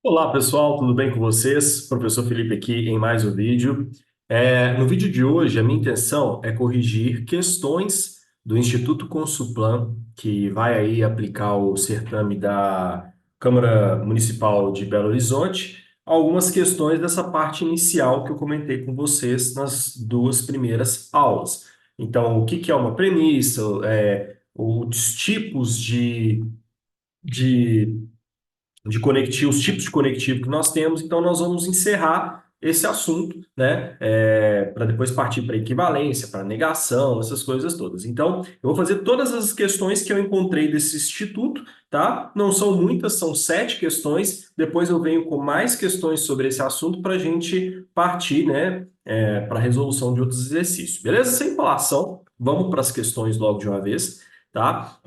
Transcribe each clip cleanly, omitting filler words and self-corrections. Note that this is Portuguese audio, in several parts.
Olá, pessoal, tudo bem com vocês? Professor Felipe aqui em mais um vídeo. No vídeo de hoje, a minha intenção é corrigir questões do Instituto Consulplan, que vai aí aplicar o certame da Câmara Municipal de Belo Horizonte, algumas questões dessa parte inicial que eu comentei com vocês nas duas primeiras aulas. Então, o que que é uma premissa, os tipos de de conectivo, os tipos de conectivo que nós temos, então nós vamos encerrar esse assunto, né, para depois partir para equivalência, para negação, essas coisas todas. Então, eu vou fazer todas as questões que eu encontrei desse instituto, tá? Não são muitas, são 7 questões. Depois eu venho com mais questões sobre esse assunto para a gente partir, né, para a resolução de outros exercícios. Beleza? Sem enrolação, vamos para as questões logo de uma vez. Tá?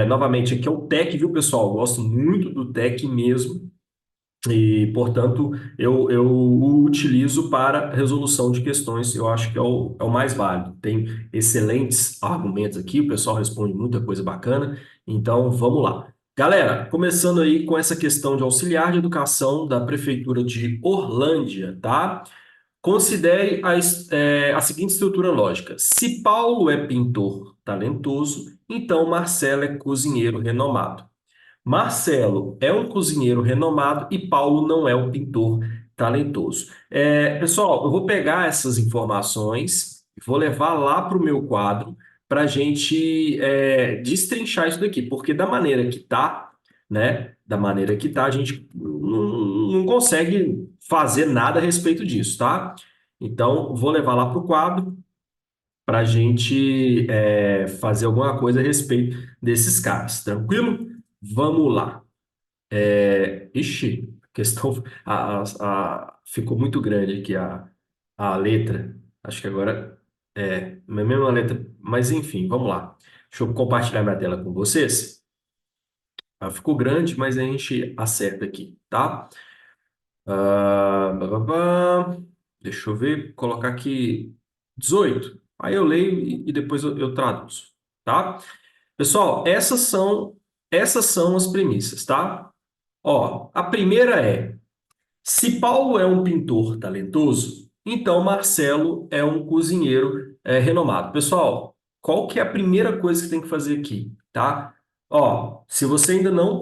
Novamente, aqui é o TEC, viu, pessoal? Eu gosto muito do TEC mesmo e, portanto, eu o utilizo para resolução de questões. Eu acho que é o mais válido. Tem excelentes argumentos aqui, o pessoal responde muita coisa bacana. Então, vamos lá. Galera, começando aí com essa questão de auxiliar de educação da Prefeitura de Orlândia, tá? Considere a seguinte estrutura lógica. Se Paulo é pintor talentoso, então Marcelo é cozinheiro renomado. Marcelo é um cozinheiro renomado e Paulo não é um pintor talentoso. Pessoal, eu vou pegar essas informações e vou levar lá para o meu quadro para a gente destrinchar isso daqui, porque da maneira que tá, né? Da maneira que tá, a gente não consegue fazer nada a respeito disso, tá? Então, vou levar lá para o quadro para a gente fazer alguma coisa a respeito desses caras, tranquilo? Vamos lá. Ixi, a questão ficou muito grande aqui a letra. Acho que agora é a mesma letra, mas enfim, vamos lá. Deixa eu compartilhar minha tela com vocês. Ficou grande, mas a gente acerta aqui, tá? Bá, bá, bá. Deixa eu ver, colocar aqui 18. Aí eu leio e depois eu traduzo, tá? Pessoal, essas são as premissas, tá? Ó, a primeira é: se Paulo é um pintor talentoso, então Marcelo é um cozinheiro renomado. Pessoal, qual que é a primeira coisa que tem que fazer aqui, tá? Ó, se você ainda não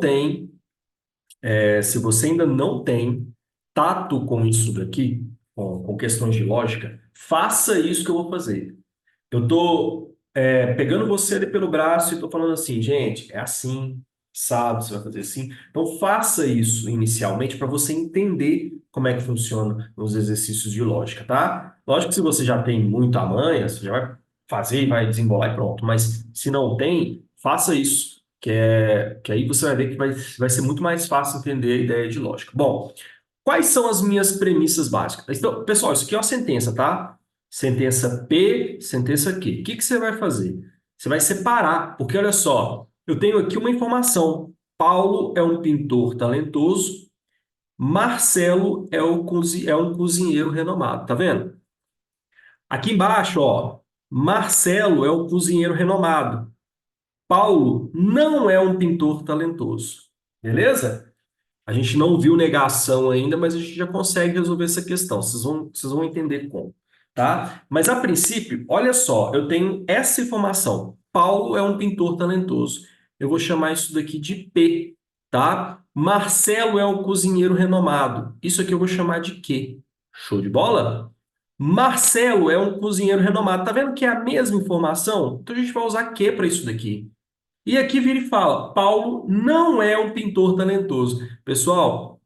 tem tato com isso daqui, com questões de lógica, faça isso que eu vou fazer. Eu tô pegando você ali pelo braço e tô falando assim, gente, é assim, sabe? Você vai fazer assim. Então faça isso inicialmente para você entender como é que funciona os exercícios de lógica, tá? Lógico que se você já tem muito a manha, você já vai fazer e vai desembolar e pronto. Mas se não tem, faça isso, que aí você vai ver que vai ser muito mais fácil entender a ideia de lógica. Bom, quais são as minhas premissas básicas? Então, pessoal, isso aqui é uma sentença, tá? Sentença P, sentença Q. O que que você vai fazer? Você vai separar, porque olha só, eu tenho aqui uma informação. Paulo é um pintor talentoso, Marcelo é um cozinheiro renomado, tá vendo? Aqui embaixo, ó, Marcelo é um cozinheiro renomado. Paulo não é um pintor talentoso. Beleza? A gente não viu negação ainda, mas a gente já consegue resolver essa questão. Vocês vão entender como, tá? Mas a princípio, olha só, eu tenho essa informação. Paulo é um pintor talentoso. Eu vou chamar isso daqui de P, tá? Marcelo é um cozinheiro renomado. Isso aqui eu vou chamar de Q. Show de bola? Marcelo é um cozinheiro renomado. Tá vendo que é a mesma informação? Então a gente vai usar Q para isso daqui. E aqui vira e fala: Paulo não é um pintor talentoso. Pessoal,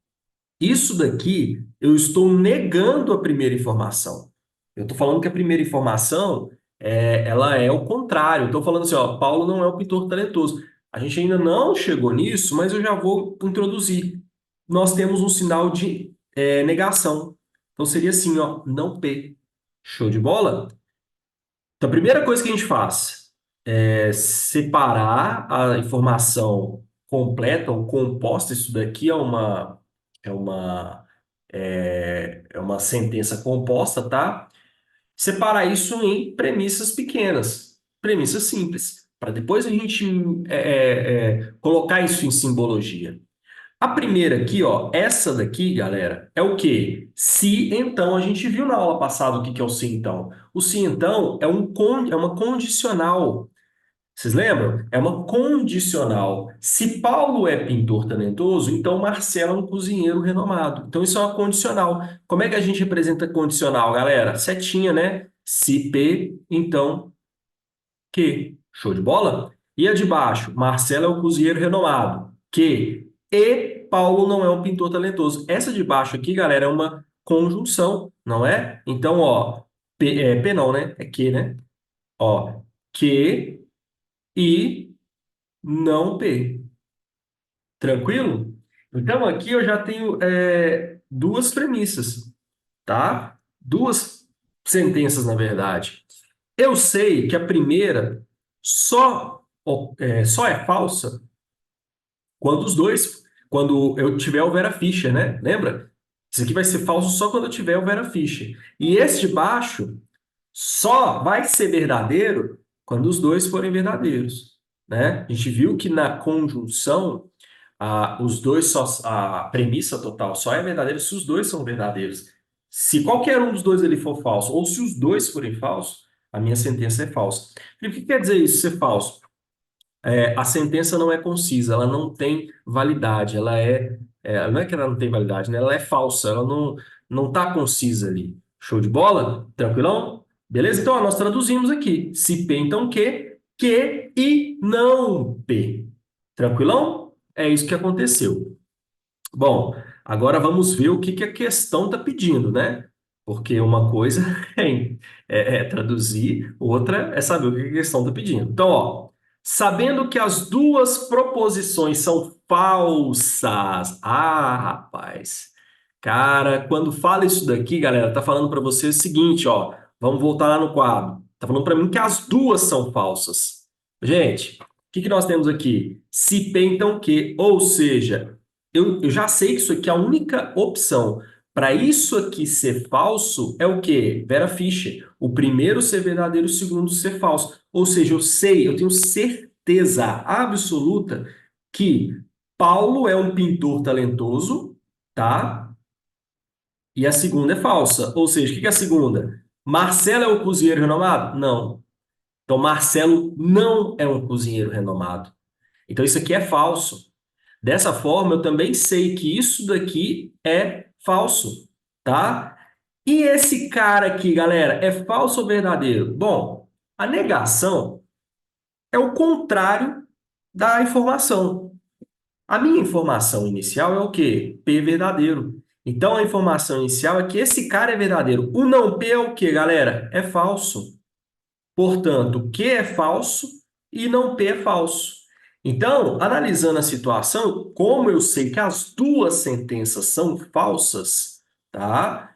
isso daqui eu estou negando a primeira informação. Eu estou falando que a primeira informação ela é o contrário. Estou falando assim, ó, Paulo não é um pintor talentoso. A gente ainda não chegou nisso, mas eu já vou introduzir. Nós temos um sinal de negação. Então seria assim, ó, não P. Show de bola? Então a primeira coisa que a gente faz é separar a informação completa ou composta. Isso daqui é uma, é uma sentença composta, tá? Separar isso em premissas pequenas, premissas simples, para depois a gente colocar isso em simbologia. A primeira aqui, ó, essa daqui, galera, é o quê? Se então. A gente viu na aula passada o que que é o se então. O se então é uma condicional. Vocês lembram? É uma condicional. Se Paulo é pintor talentoso, então Marcelo é um cozinheiro renomado. Então isso é uma condicional. Como é que a gente representa condicional, galera? Setinha, né? Se P, então que. Show de bola? E a de baixo? Marcelo é um cozinheiro renomado. Que. E Paulo não é um pintor talentoso. Essa de baixo aqui, galera, é uma conjunção, não é? Então, ó, P não, né? É que, né? Ó, que e não P. Tranquilo? Então, aqui eu já tenho duas premissas, tá? Duas sentenças, na verdade. Eu sei que a primeira só é falsa quando eu tiver o Vera Fischer, né? Lembra? Isso aqui vai ser falso só quando eu tiver o Vera Fischer. E esse de baixo só vai ser verdadeiro quando os dois forem verdadeiros, né? A gente viu que na conjunção a premissa total só é verdadeira se os dois são verdadeiros. Se qualquer um dos dois ele for falso, ou se os dois forem falsos, a minha sentença é falsa. E o que quer dizer isso, ser falso? A sentença não é concisa, ela não tem validade, não é que ela não tem validade, né? Ela é falsa, ela não está concisa ali. Show de bola? Tranquilão? Beleza? Então, ó, nós traduzimos aqui. Se P, então que e não P. Tranquilão? É isso que aconteceu. Bom, agora vamos ver o que que a questão está pedindo, né? Porque uma coisa é traduzir, outra é saber o que a questão está pedindo. Então, ó, sabendo que as duas proposições são falsas. Ah, rapaz. Cara, quando fala isso daqui, galera, tá falando para você o seguinte, ó. Vamos voltar lá no quadro. Tá falando para mim que as duas são falsas. Gente, o que que nós temos aqui? Se P, então que, ou seja, eu já sei que isso aqui, a única opção para isso aqui ser falso é o quê? Vera Fischer. O primeiro ser verdadeiro, o segundo ser falso. Ou seja, eu tenho certeza absoluta que Paulo é um pintor talentoso, tá? E a segunda é falsa. Ou seja, o que que é a segunda? Marcelo é um cozinheiro renomado? Não. Então, Marcelo não é um cozinheiro renomado. Então, isso aqui é falso. Dessa forma, eu também sei que isso daqui é falso, tá? E esse cara aqui, galera, é falso ou verdadeiro? Bom, a negação é o contrário da informação. A minha informação inicial é o quê? P verdadeiro. Então, a informação inicial é que esse cara é verdadeiro. O não P é o quê, galera? É falso. Portanto, Q é falso e não P é falso. Então, analisando a situação, como eu sei que as duas sentenças são falsas, tá?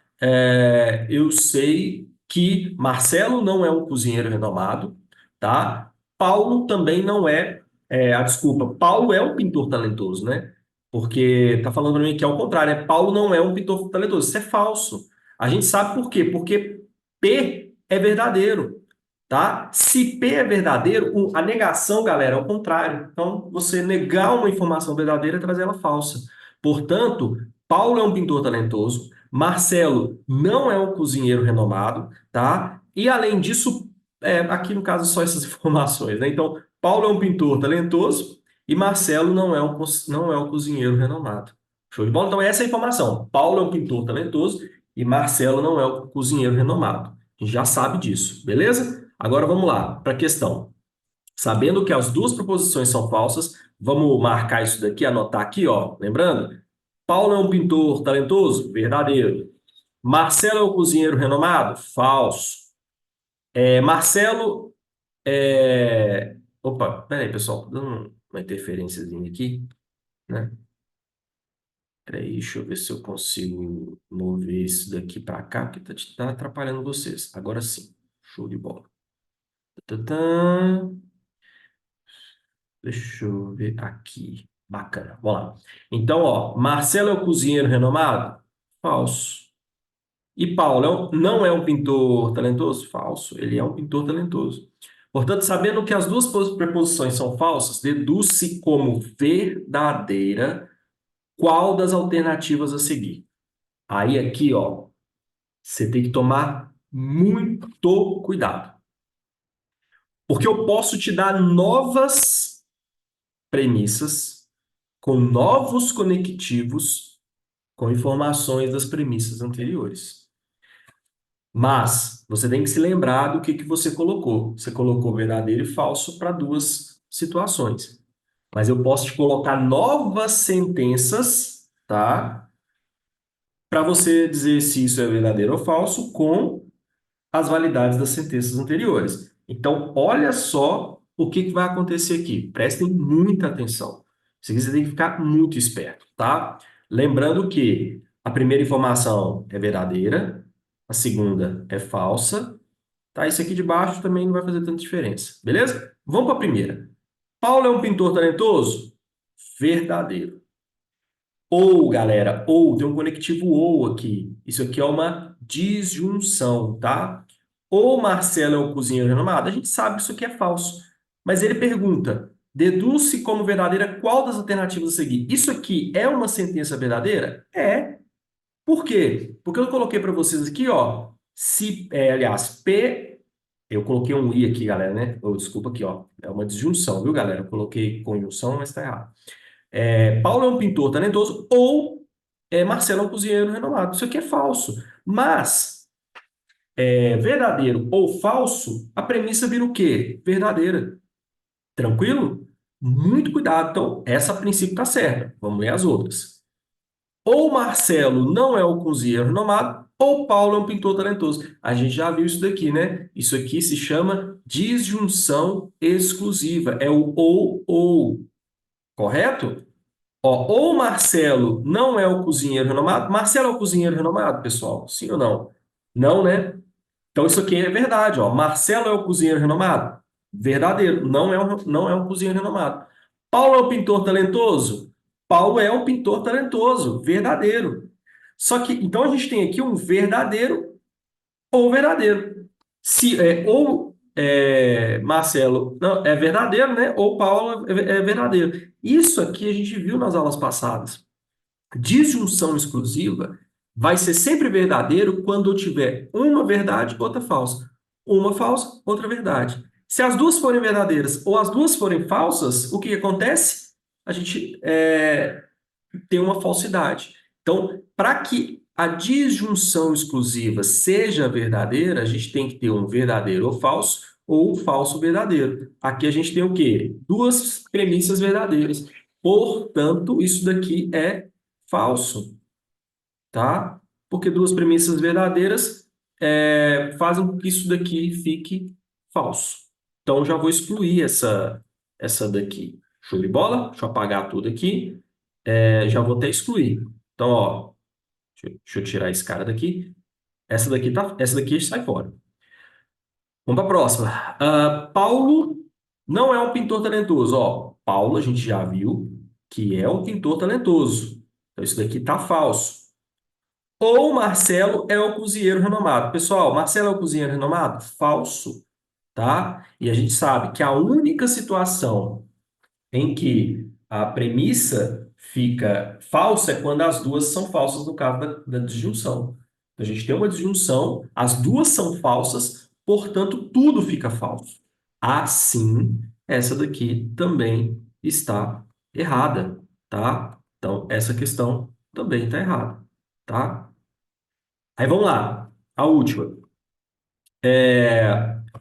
Eu sei que Marcelo não é um cozinheiro renomado, tá? Paulo também não desculpa, Paulo é um pintor talentoso, né? Porque tá falando para mim que é o contrário, né? Paulo não é um pintor talentoso. Isso é falso. A gente sabe por quê? Porque P é verdadeiro. Tá? Se P é verdadeiro, a negação, galera, é o contrário. Então, você negar uma informação verdadeira é trazer ela falsa. Portanto, Paulo é um pintor talentoso, Marcelo não é um cozinheiro renomado, tá? E além disso, aqui no caso só essas informações, né? Então, Paulo é um pintor talentoso e Marcelo não é um cozinheiro renomado. Show de bola? Então, essa é a informação. Paulo é um pintor talentoso e Marcelo não é um cozinheiro renomado. A gente já sabe disso, beleza? Agora vamos lá para a questão. Sabendo que as duas proposições são falsas, vamos marcar isso daqui, anotar aqui, ó. Lembrando, Paulo é um pintor talentoso? Verdadeiro. Marcelo é um cozinheiro renomado? Falso. Marcelo é... Opa, peraí, pessoal, tô dando uma interferênciazinha aqui, né? Peraí, deixa eu ver se eu consigo mover isso daqui para cá, porque tá atrapalhando vocês. Agora sim, show de bola. Tã. Deixa eu ver aqui. Bacana. Vamos lá. Então, ó, Marcelo é o cozinheiro renomado? Falso. E Paulo não é um pintor talentoso? Falso. Ele é um pintor talentoso. Portanto, sabendo que as duas preposições são falsas, deduz-se como verdadeira qual das alternativas a seguir? Aí aqui, ó, você tem que tomar muito cuidado. Porque eu posso te dar novas premissas com novos conectivos com informações das premissas anteriores. Mas você tem que se lembrar do que você colocou. Você colocou verdadeiro e falso para duas situações. Mas eu posso te colocar novas sentenças, tá? Para você dizer se isso é verdadeiro ou falso com as validades das sentenças anteriores. Então, olha só o que vai acontecer aqui. Prestem muita atenção. Isso aqui você tem que ficar muito esperto, tá? Lembrando que a primeira informação é verdadeira, a segunda é falsa, tá? Isso aqui de baixo também não vai fazer tanta diferença, beleza? Vamos para a primeira. Paulo é um pintor talentoso? Verdadeiro. Ou, galera, ou, tem um conectivo ou aqui. Isso aqui é uma disjunção, tá? Ou Marcelo é o cozinheiro renomado? A gente sabe que isso aqui é falso. Mas ele pergunta, deduz-se como verdadeira qual das alternativas a seguir? Isso aqui é uma sentença verdadeira? É. Por quê? Porque eu coloquei para vocês aqui, ó, se, aliás, P, eu coloquei um I aqui, galera, né? Desculpa aqui, ó, é uma disjunção, viu, galera? Eu coloquei conjunção, mas está errado. Paulo é um pintor talentoso ou Marcelo é um cozinheiro renomado. Isso aqui é falso. Mas, verdadeiro ou falso, a premissa vira o quê? Verdadeira. Tranquilo? Muito cuidado. Então, essa a princípio está certa. Vamos ler as outras. Ou Marcelo não é o cozinheiro renomado, ou Paulo é um pintor talentoso. A gente já viu isso daqui, né? Isso aqui se chama disjunção exclusiva. É o ou, correto? Ó, ou Marcelo não é o cozinheiro renomado. Marcelo é o cozinheiro renomado, pessoal? Sim ou não? Não, né? Então isso aqui é verdade, ó. Marcelo é o cozinheiro renomado? Verdadeiro, não é um cozinheiro renomado. Paulo é um pintor talentoso? Paulo é um pintor talentoso, verdadeiro. Só que, então a gente tem aqui um verdadeiro ou verdadeiro. Se Marcelo não é verdadeiro, né? Ou Paulo é verdadeiro. Isso aqui a gente viu nas aulas passadas. Disjunção exclusiva vai ser sempre verdadeiro quando eu tiver uma verdade, outra falsa. Uma falsa, outra verdade. Se as duas forem verdadeiras ou as duas forem falsas, o que acontece? A gente tem uma falsidade. Então, para que a disjunção exclusiva seja verdadeira, a gente tem que ter um verdadeiro ou falso verdadeiro. Aqui a gente tem o quê? Duas premissas verdadeiras. Portanto, isso daqui é falso, tá? Porque duas premissas verdadeiras fazem com que isso daqui fique falso. Então, já vou excluir essa daqui. Show de bola? Deixa eu apagar tudo aqui. Já vou até excluir. Então, ó, deixa eu tirar esse cara daqui. Essa daqui sai fora. Vamos para a próxima. Paulo não é um pintor talentoso. Ó, Paulo, a gente já viu que é um pintor talentoso. Então, isso daqui está falso. Ou Marcelo é o cozinheiro renomado. Pessoal, Marcelo é o cozinheiro renomado? Falso, tá? E a gente sabe que a única situação em que a premissa fica falsa é quando as duas são falsas no caso da disjunção. Então, a gente tem uma disjunção, as duas são falsas, portanto, tudo fica falso. Assim, essa daqui também está errada, tá? Então, essa questão também está errada, tá? Aí vamos lá, a última.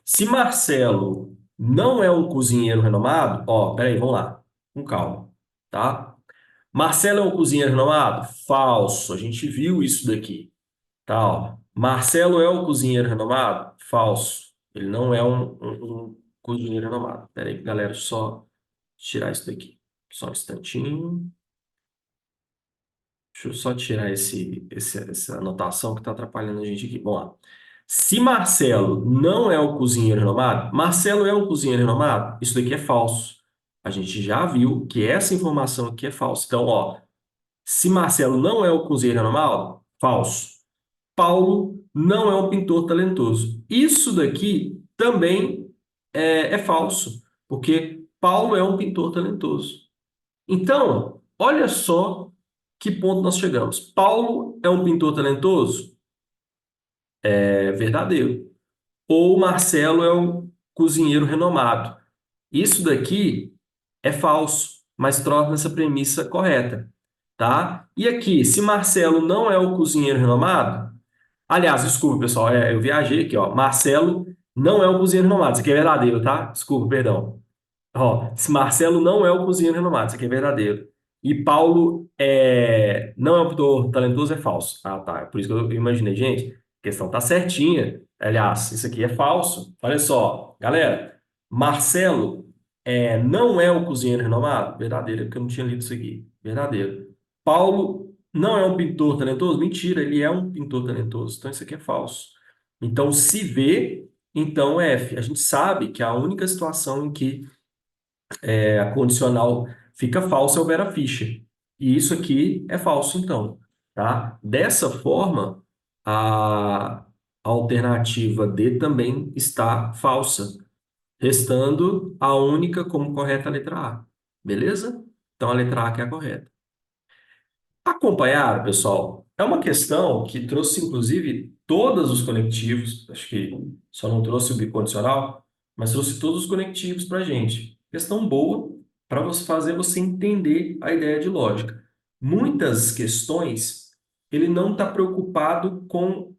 Se Marcelo não é um cozinheiro renomado, ó, peraí, vamos lá, com calma, tá? Marcelo é um cozinheiro renomado? Falso, a gente viu isso daqui, tá? Ó. Marcelo é um cozinheiro renomado? Falso, ele não é um cozinheiro renomado. Peraí, galera, só tirar isso daqui, só um instantinho. Deixa eu só tirar essa anotação que está atrapalhando a gente aqui. Vamos lá. Se Marcelo não é o cozinheiro renomado, Marcelo é um cozinheiro renomado? Isso daqui é falso. A gente já viu que essa informação aqui é falsa. Então, ó, se Marcelo não é o cozinheiro renomado, falso. Paulo não é um pintor talentoso. Isso daqui também é falso, porque Paulo é um pintor talentoso. Então, olha só que ponto nós chegamos? Paulo é um pintor talentoso? É verdadeiro. Ou Marcelo é um cozinheiro renomado? Isso daqui é falso, mas torna essa premissa correta, tá? E aqui, se Marcelo não é o cozinheiro renomado, aliás, desculpa, pessoal, eu viajei aqui, ó. Marcelo não é o cozinheiro renomado, isso aqui é verdadeiro, tá? Desculpa, perdão. Ó, se Marcelo não é o cozinheiro renomado, isso aqui é verdadeiro. E Paulo não é um pintor talentoso, é falso. Ah, tá. É por isso que eu imaginei, gente, a questão tá certinha. Aliás, isso aqui é falso. Olha só, galera. Marcelo não é o cozinheiro renomado? Verdadeiro, é porque eu não tinha lido isso aqui. Verdadeiro. Paulo não é um pintor talentoso? Mentira, ele é um pintor talentoso. Então isso aqui é falso. Então, se V, então é F. A gente sabe que a única situação em que a condicional fica falsa é o Vera Fischer. E isso aqui é falso, então, tá? Dessa forma, a alternativa D também está falsa, restando a única como correta a letra A. Beleza? Então, a letra A que é a correta. Acompanharam, pessoal? É uma questão que trouxe, inclusive, todos os conectivos, acho que só não trouxe o bicondicional, mas trouxe todos os conectivos para a gente. Questão boa para você fazer você entender a ideia de lógica. Muitas questões, ele não está preocupado com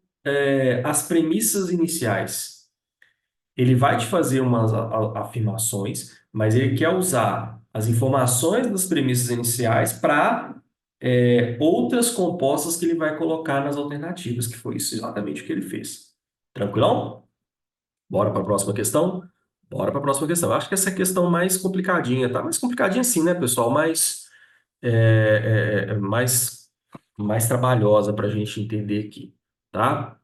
as premissas iniciais. Ele vai te fazer umas afirmações, mas ele quer usar as informações das premissas iniciais para outras compostas que ele vai colocar nas alternativas, que foi isso exatamente o que ele fez. Tranquilão? Bora para a próxima questão? Bora para a próxima questão. Eu acho que essa é a questão mais complicadinha, tá? Mais complicadinha sim, né, pessoal? Mais trabalhosa para a gente entender aqui, tá?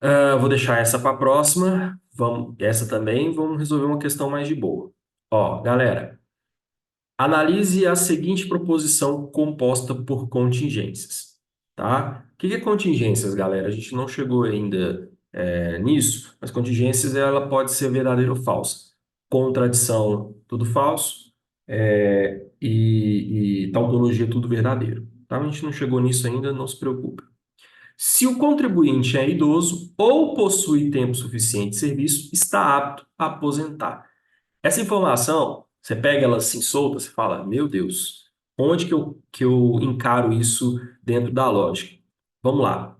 Eu vou deixar essa para a próxima. Vamos, essa também. Vamos resolver uma questão mais de boa. Ó, galera, analise a seguinte proposição composta por contingências, tá? O que é contingências, galera? A gente não chegou ainda nisso, mas contingências ela pode ser verdadeira ou falsa. Contradição, tudo falso, e tautologia, tudo verdadeiro. Tá? A gente não chegou nisso ainda, não se preocupe. Se o contribuinte é idoso ou possui tempo suficiente de serviço, está apto a aposentar. Essa informação, você pega ela assim solta, você fala, meu Deus, onde que eu encaro isso dentro da lógica? Vamos lá.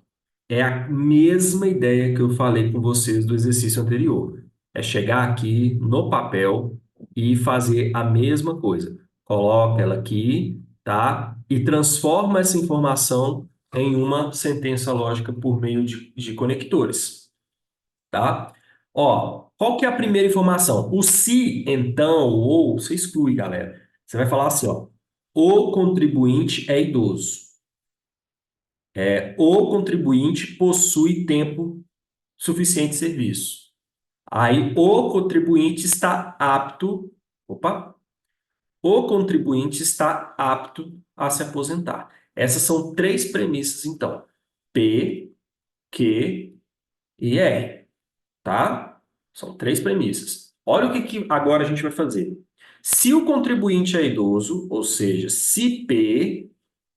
É a mesma ideia que eu falei com vocês do exercício anterior. É chegar aqui no papel e fazer a mesma coisa. Coloca ela aqui, tá? E transforma essa informação em uma sentença lógica por meio de conectores, tá? Ó, qual que é a primeira informação? O se, então, ou, você exclui, galera. Você vai falar assim, ó, o contribuinte é idoso. O contribuinte possui tempo suficiente de serviço. Aí, o contribuinte está apto, opa, o contribuinte está apto a se aposentar. Essas são três premissas, então. P, Q e R. Tá? São três premissas. Olha o que agora a gente vai fazer. Se o contribuinte é idoso, ou seja, se P,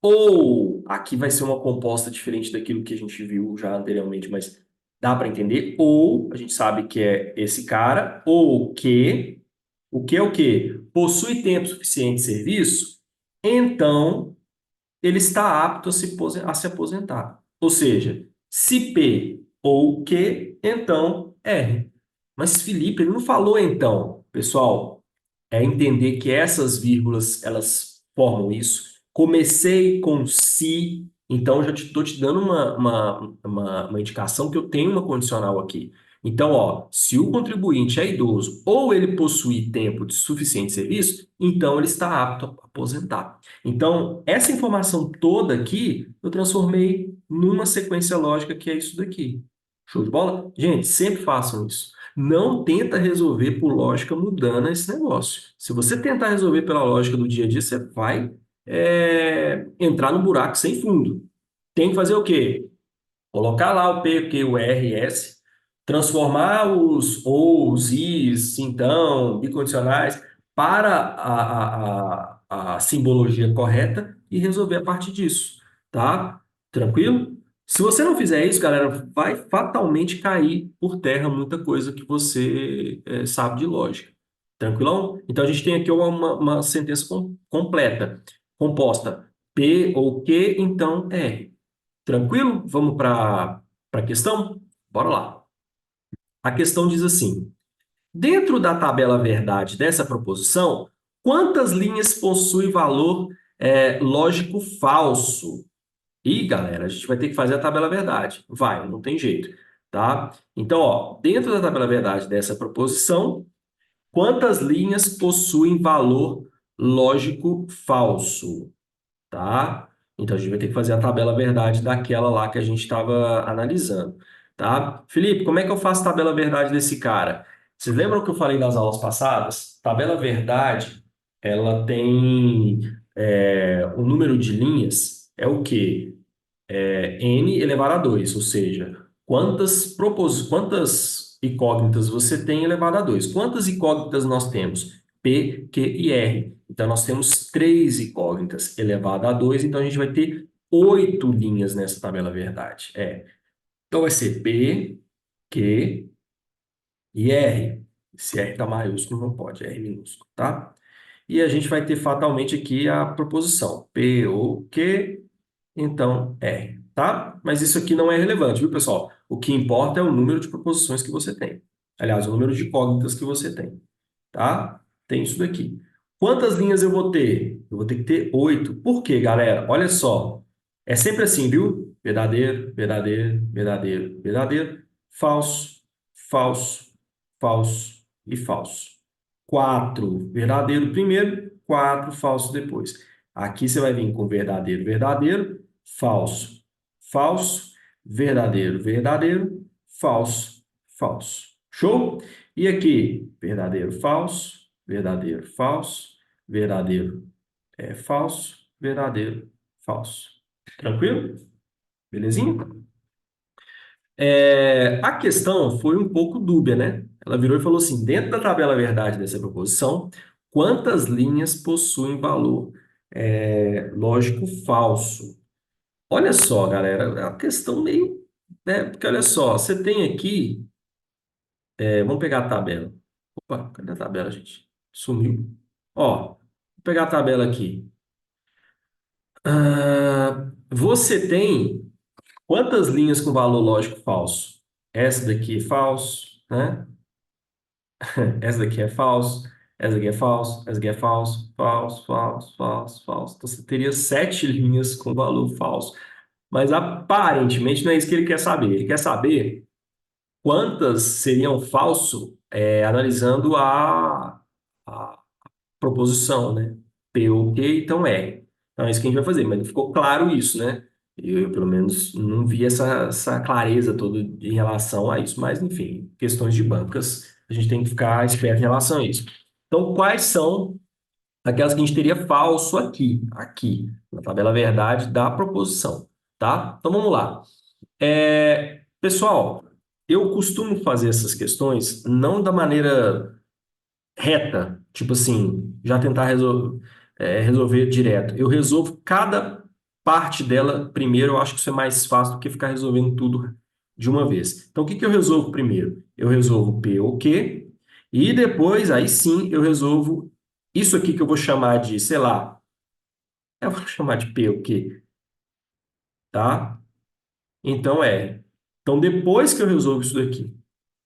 ou aqui vai ser uma composta diferente daquilo que a gente viu já anteriormente, mas dá para entender, ou a gente sabe que é esse cara, ou que, o que é o quê? Possui tempo suficiente de serviço, então ele está apto a se aposentar. Ou seja, se P ou Q, então R. Mas Felipe, ele não falou então. Pessoal, é entender que essas vírgulas, elas formam isso. Comecei com se, então já estou te dando uma indicação que eu tenho uma condicional aqui. Então, ó, se o contribuinte é idoso ou ele possui tempo de suficiente serviço, então ele está apto a aposentar. Então, essa informação toda aqui, eu transformei numa sequência lógica que é isso daqui. Show de bola? Gente, sempre façam isso. Não tenta resolver por lógica mudando esse negócio. Se você tentar resolver pela lógica do dia a dia, você vai entrar no buraco sem fundo. Tem que fazer o quê? Colocar lá o P, Q, o R, S, transformar os ou, os is, então, bicondicionais para a simbologia correta e resolver a partir disso, tá? Tranquilo? Se você não fizer isso, galera, vai fatalmente cair por terra muita coisa que você sabe de lógica. Tranquilão? Então a gente tem aqui uma sentença completa, composta P ou Q, então R. Tranquilo? Vamos para a questão? Bora lá. A questão diz assim: dentro da tabela verdade dessa proposição, quantas linhas possui valor lógico falso? E, galera, a gente vai ter que fazer a tabela verdade. Vai, não tem jeito, tá? Então, ó, dentro da tabela verdade dessa proposição, quantas linhas possuem valor lógico falso? Tá? Então a gente vai ter que fazer a tabela verdade daquela lá que a gente estava analisando, tá? Felipe, como é que eu faço a tabela verdade desse cara? Vocês lembram que eu falei nas aulas passadas? Tabela verdade, ela tem o número de linhas é o quê? N elevado a 2, ou seja, quantas incógnitas você tem elevado a 2? Quantas incógnitas nós temos? P, Q e R. Então, nós temos 3 incógnitas elevado a 2, então a gente vai ter 8 linhas nessa tabela verdade. Então, vai ser P, Q e R. Se R está maiúsculo, não pode, R minúsculo, tá? E a gente vai ter fatalmente aqui a proposição P ou Q, então R, tá? Mas isso aqui não é relevante, viu, pessoal? O que importa é o número de proposições que você tem. Aliás, o número de incógnitas que você tem, tá? Tem isso daqui. Quantas linhas eu vou ter? Eu vou ter que ter 8. Por quê, galera? Olha só. É sempre assim, viu? Verdadeiro, verdadeiro, verdadeiro, verdadeiro, falso, falso, falso e falso. 4 verdadeiro primeiro, 4 falso depois. Aqui você vai vir com verdadeiro, verdadeiro, falso, falso, verdadeiro, verdadeiro, falso, falso. Show? E aqui, verdadeiro, falso, verdadeiro, falso, verdadeiro, falso, verdadeiro, falso. Tranquilo? Belezinha? A questão foi um pouco dúbia, né? Ela virou e falou assim: dentro da tabela verdade dessa proposição, quantas linhas possuem valor lógico falso? Olha só, galera, é uma questão meio, né? Porque olha só, você tem aqui, vamos pegar a tabela. Opa, cadê a tabela, gente? Sumiu. Ó, vou pegar a tabela aqui. Você tem quantas linhas com valor lógico falso? Essa daqui é falso, né? Essa daqui é falso, essa daqui é falso, essa daqui é falso, falso, falso, falso, falso. Então você teria 7 linhas com valor falso. Mas aparentemente não é isso que ele quer saber. Ele quer saber quantas seriam falso, analisando a proposição, né? P ou Q, então R. Então é isso que a gente vai fazer, mas não ficou claro isso, né? Eu, pelo menos, não vi essa clareza toda em relação a isso. Mas, enfim, questões de bancas, a gente tem que ficar esperto em relação a isso. Então, quais são aquelas que a gente teria falso aqui, na tabela verdade da proposição, tá? Então, vamos lá. Pessoal, eu costumo fazer essas questões não da maneira reta, tipo assim, já tentar resolver direto. Eu resolvo cada parte dela primeiro, eu acho que isso é mais fácil do que ficar resolvendo tudo de uma vez. Então, o que que eu resolvo primeiro? Eu resolvo P ou Q, e depois, aí sim, eu resolvo isso aqui que eu vou chamar de, sei lá, eu vou chamar de P ou Q, tá? Então, Então, depois que eu resolvo isso daqui,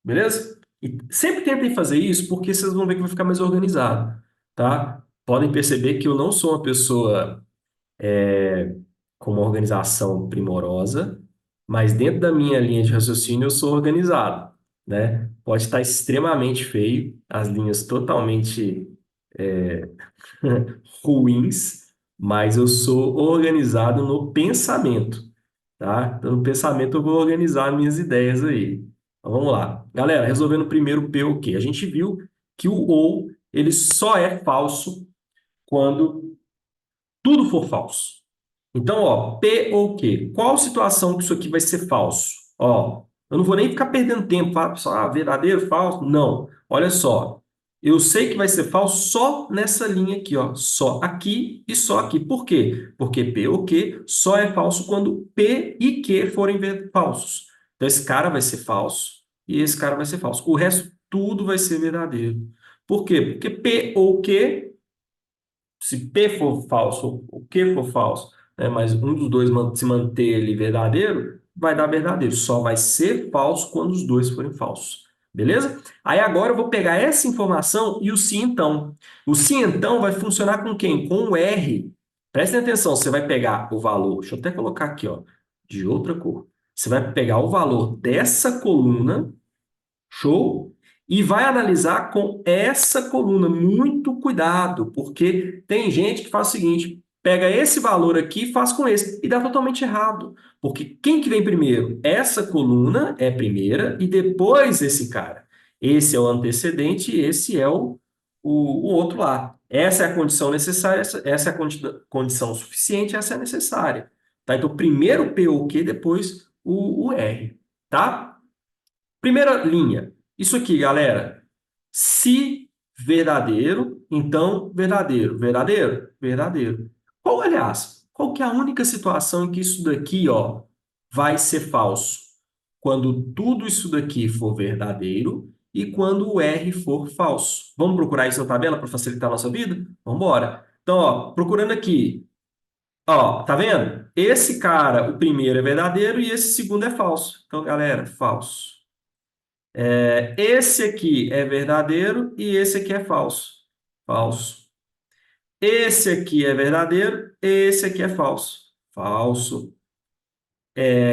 beleza? E sempre tentem fazer isso porque vocês vão ver que vai ficar mais organizado, tá? Podem perceber que eu não sou uma pessoa com uma organização primorosa, mas dentro da minha linha de raciocínio eu sou organizado, né? Pode estar extremamente feio, as linhas totalmente ruins, mas eu sou organizado no pensamento, tá? Então, no pensamento eu vou organizar minhas ideias aí. Então, vamos lá. Galera, resolvendo primeiro o P o quê? A gente viu que o ou, ele só é falso quando tudo for falso. Então, ó, P ou Q? Qual situação que isso aqui vai ser falso? Ó, eu não vou nem ficar perdendo tempo, falar, verdadeiro, falso? Não. Olha só. Eu sei que vai ser falso só nessa linha aqui, ó. Só aqui e só aqui. Por quê? Porque P ou Q só é falso quando P e Q forem falsos. Então, esse cara vai ser falso e esse cara vai ser falso. O resto, tudo vai ser verdadeiro. Por quê? Porque P ou Q, se P for falso ou Q for falso, né, mas um dos dois se manter ele verdadeiro, vai dar verdadeiro. Só vai ser falso quando os dois forem falsos. Beleza? Aí agora eu vou pegar essa informação e o se então. O se então vai funcionar com quem? Com o R. Prestem atenção, você vai pegar o valor, deixa eu até colocar aqui, ó, de outra cor. Você vai pegar o valor dessa coluna. Show? E vai analisar com essa coluna. Muito cuidado, porque tem gente que faz o seguinte: pega esse valor aqui e faz com esse, e dá totalmente errado. Porque quem que vem primeiro? Essa coluna é primeira e depois esse cara. Esse é o antecedente e esse é o outro lá. Essa é a condição necessária, essa é a condição suficiente, essa é a necessária. Tá? Então, primeiro o P ou Q, depois o R. Tá? Primeira linha. Isso aqui, galera. Se verdadeiro, então verdadeiro. Verdadeiro? Verdadeiro. Qual, aliás, qual que é a única situação em que isso daqui, ó, vai ser falso? Quando tudo isso daqui for verdadeiro e quando o R for falso. Vamos procurar isso na tabela para facilitar a nossa vida? Vamos embora. Então, ó, procurando aqui. Ó, tá vendo? Esse cara, o primeiro é verdadeiro e esse segundo é falso. Então, galera, falso. Esse aqui é verdadeiro e esse aqui é falso. Falso. Esse aqui é verdadeiro, esse aqui é falso. Falso.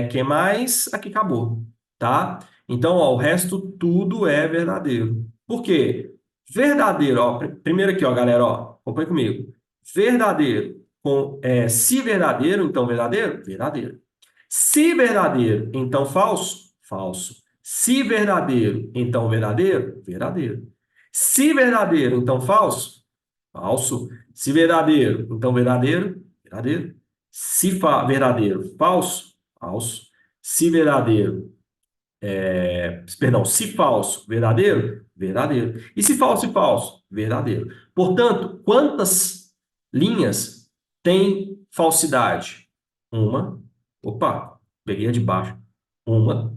Que mais? Aqui acabou, tá? Então, ó, o resto tudo é verdadeiro. Por quê? Verdadeiro, ó, primeiro aqui, ó, galera, ó, acompanha comigo. Verdadeiro, se verdadeiro, então verdadeiro? Verdadeiro. Se verdadeiro, então falso? Falso. Se verdadeiro, então verdadeiro? Verdadeiro. Se verdadeiro, então falso? Falso. Se verdadeiro, então verdadeiro? Verdadeiro. Se verdadeiro, falso? Falso. Se verdadeiro, perdão, se falso, verdadeiro? Verdadeiro. E se falso e falso? Verdadeiro. Portanto, quantas linhas tem falsidade? Uma. Opa, peguei a de baixo. Uma,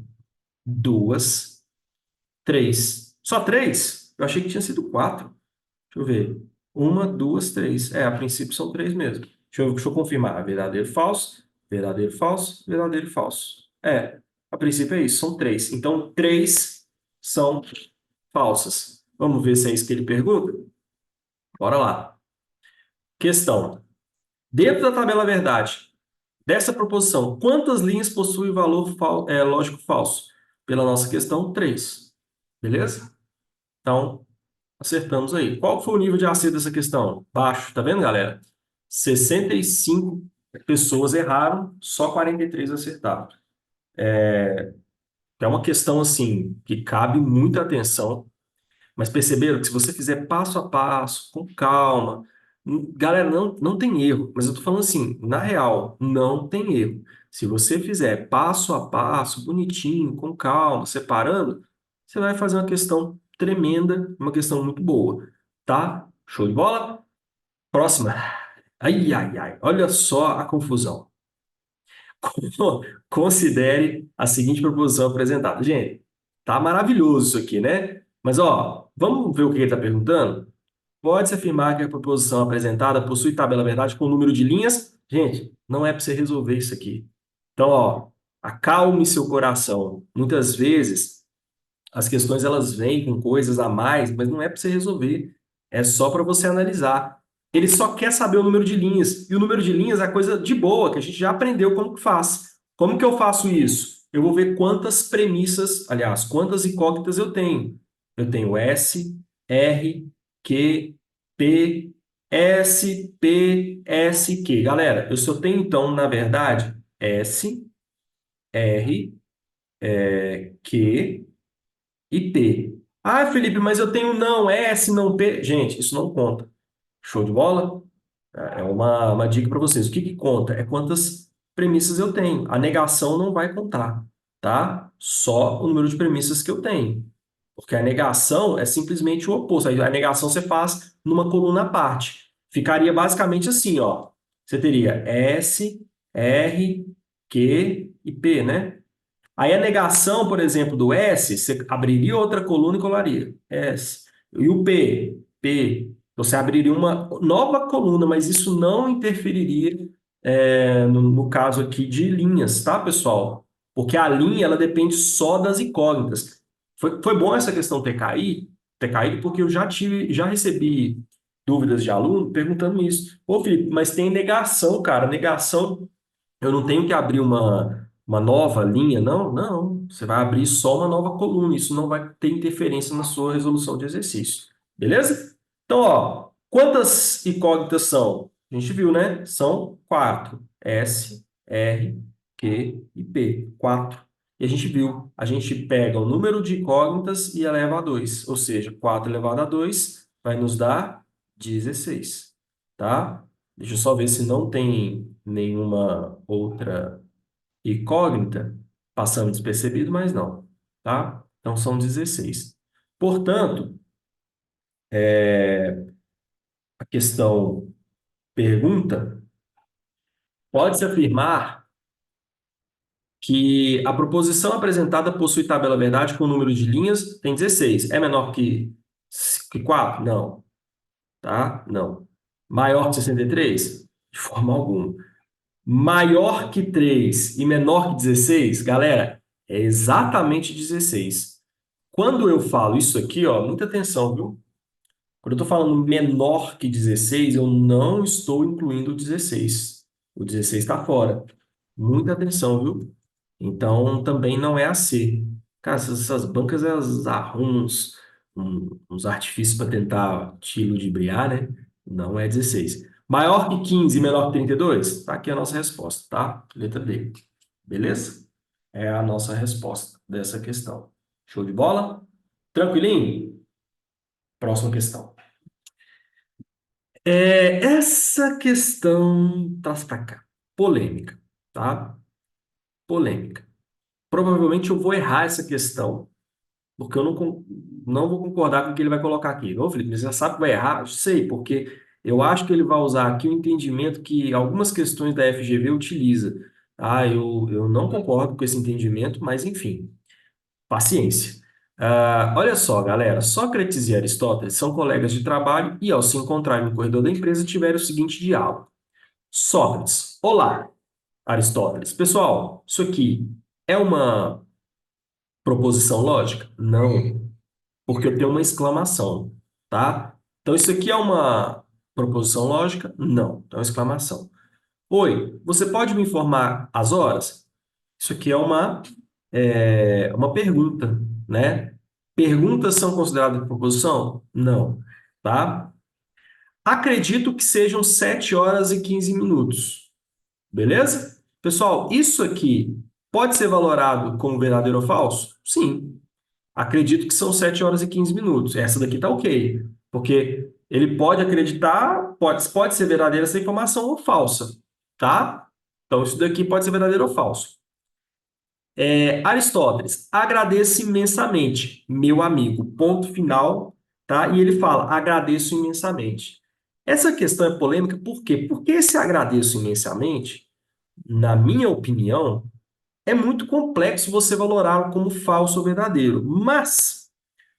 duas, três. Só três? Eu achei que tinha sido quatro. Deixa eu ver. Uma, duas, três. A princípio são três mesmo. Deixa eu confirmar. Verdadeiro, falso, verdadeiro, falso, verdadeiro, falso. A princípio é isso, são três. Então, três são falsas. Vamos ver se é isso que ele pergunta? Bora lá. Questão. Dentro da tabela verdade, dessa proposição, quantas linhas possui valor lógico falso? Pela nossa questão, três. Beleza? Então, acertamos aí. Qual foi o nível de acerto dessa questão? Baixo, tá vendo, galera? 65 pessoas erraram, só 43 acertaram. É uma questão, assim, que cabe muita atenção, mas perceberam que se você fizer passo a passo, com calma, galera, não tem erro. Mas eu tô falando assim, na real, não tem erro. Se você fizer passo a passo, bonitinho, com calma, separando, você vai fazer uma questão tremenda, uma questão muito boa, tá? Show de bola? Próxima. Ai, ai, ai, olha só a confusão. Considere a seguinte proposição apresentada. Gente, tá maravilhoso isso aqui, né? Mas, ó, vamos ver o que ele está perguntando? Pode-se afirmar que a proposição apresentada possui tabela verdade com número de linhas? Gente, não é para você resolver isso aqui. Então, ó, acalme seu coração. Muitas vezes as questões elas vêm com coisas a mais, mas não é para você resolver. É só para você analisar. Ele só quer saber o número de linhas. E o número de linhas é coisa de boa, que a gente já aprendeu como que faz. Como que eu faço isso? Eu vou ver quantas premissas, aliás, quantas incógnitas eu tenho. Eu tenho S, R, Q, P, S, P, S, Q. Galera, eu só tenho, então, na verdade, S, R, Q e P. Ah, Felipe, mas eu tenho não S, não P. Gente, isso não conta. Show de bola? É uma dica para vocês. O que que conta? É quantas premissas eu tenho. A negação não vai contar, tá? Só o número de premissas que eu tenho. Porque a negação é simplesmente o oposto. A negação você faz numa coluna à parte. Ficaria basicamente assim, ó. Você teria S, R, Q e P, né? Aí a negação, por exemplo, do S, você abriria outra coluna e colaria S. E o P, P, você abriria uma nova coluna, mas isso não interferiria no caso aqui de linhas, tá, pessoal? Porque a linha, ela depende só das incógnitas. Foi bom essa questão ter caído, porque eu já recebi dúvidas de aluno perguntando isso. Ô, Felipe, mas tem negação, cara. Negação eu não tenho que abrir uma nova linha, não? Não. Você vai abrir só uma nova coluna. Isso não vai ter interferência na sua resolução de exercício. Beleza? Então, ó, quantas incógnitas são? A gente viu, né? São quatro. S, R, Q e P. Quatro. E a gente viu, a gente pega o número de incógnitas e eleva a 2. Ou seja, 4 elevado a 2 vai nos dar 16. Tá? Deixa eu só ver se não tem nenhuma outra incógnita passando despercebido, mas não, tá? Então são 16. Portanto, a questão pergunta, pode-se afirmar que a proposição apresentada possui tabela verdade com número de linhas, tem 16. É menor que 4? Não, tá? Não. Maior que 63? De forma alguma. Maior que 3 e menor que 16, galera, é exatamente 16. Quando eu falo isso aqui, ó, muita atenção, viu? Quando eu estou falando menor que 16, eu não estou incluindo o 16. O 16 está fora. Muita atenção, viu? Então, também não é a C. Cara, essas bancas, elas arrumam uns artifícios para tentar te ludibriar, né? Não é 16. Maior que 15 e menor que 32? Tá aqui a nossa resposta, tá? Letra D. Beleza? É a nossa resposta dessa questão. Show de bola? Tranquilinho? Próxima questão. Essa questão traz para cá. Polêmica, tá? Polêmica. Provavelmente eu vou errar essa questão, porque eu não vou concordar com o que ele vai colocar aqui. Ô, Felipe, você já sabe que vai errar? Sei, porque eu acho que ele vai usar aqui o entendimento que algumas questões da FGV utiliza. Ah, eu não concordo com esse entendimento, mas enfim, paciência. Olha só, galera, Sócrates e Aristóteles são colegas de trabalho e, ao se encontrarem no corredor da empresa, tiveram o seguinte diálogo. Sócrates, olá, Aristóteles. Pessoal, isso aqui é uma proposição lógica? Não, porque eu tenho uma exclamação, tá? Então, isso aqui é uma proposição lógica? Não, é uma exclamação. Oi, você pode me informar as horas? Isso aqui é uma pergunta, né? Perguntas são consideradas proposição? Não, tá? Acredito que sejam 7 horas e 15 minutos. Beleza? Pessoal, isso aqui pode ser valorado como verdadeiro ou falso? Sim. Acredito que são 7 horas e 15 minutos. Essa daqui tá ok. Porque ele pode acreditar, pode ser verdadeira essa informação ou falsa. Tá? Então, isso daqui pode ser verdadeiro ou falso. Aristóteles, agradeço imensamente, meu amigo. Ponto final, tá? E ele fala, agradeço imensamente. Essa questão é polêmica, por quê? Porque esse agradeço imensamente, na minha opinião, é muito complexo você valorá-lo como falso ou verdadeiro. Mas,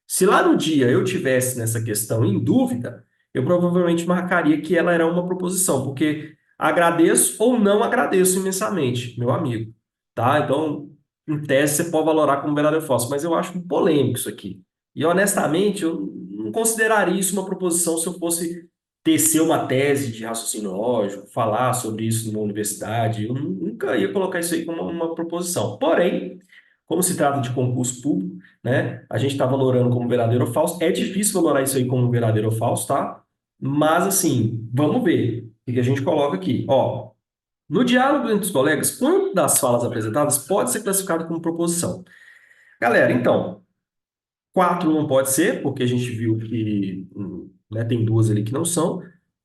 se lá no dia eu tivesse nessa questão em dúvida, eu provavelmente marcaria que ela era uma proposição, porque agradeço ou não agradeço imensamente, meu amigo. Tá? Então, em tese, você pode valorar como verdadeiro ou falso, mas eu acho polêmico isso aqui. E, honestamente, eu não consideraria isso uma proposição se eu fosse tecer uma tese de raciocínio lógico, falar sobre isso numa universidade. Eu nunca ia colocar isso aí como uma proposição. Porém, como se trata de concurso público, né? A gente está valorando como verdadeiro ou falso. É difícil valorar isso aí como verdadeiro ou falso, tá? Mas, assim, vamos ver o que a gente coloca aqui. Ó, no diálogo entre os colegas, quanto das falas apresentadas pode ser classificado como proposição? Galera, então, 4 não pode ser, porque a gente viu que né, tem duas ali que não são.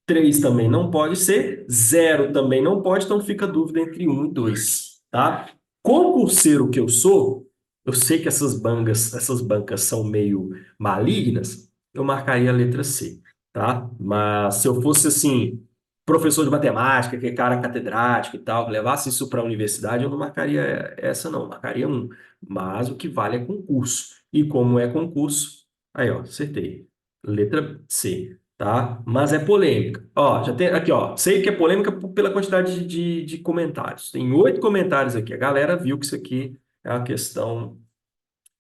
3 também não pode ser. 0 também não pode, então fica dúvida entre um e 2, tá? Concurseiro que eu sou, eu sei que essas bancas são meio malignas, eu marcaria a letra C, tá? Mas se eu fosse assim, professor de matemática, que é cara catedrático e tal, que levasse isso para a universidade, eu não marcaria essa, não, marcaria um. Mas o que vale é concurso. E como é concurso, aí, ó, acertei. Letra C, tá? Mas é polêmica. Ó, já tem aqui, ó. Sei que é polêmica pela quantidade de comentários. Tem 8 comentários aqui. A galera viu que isso aqui é uma questão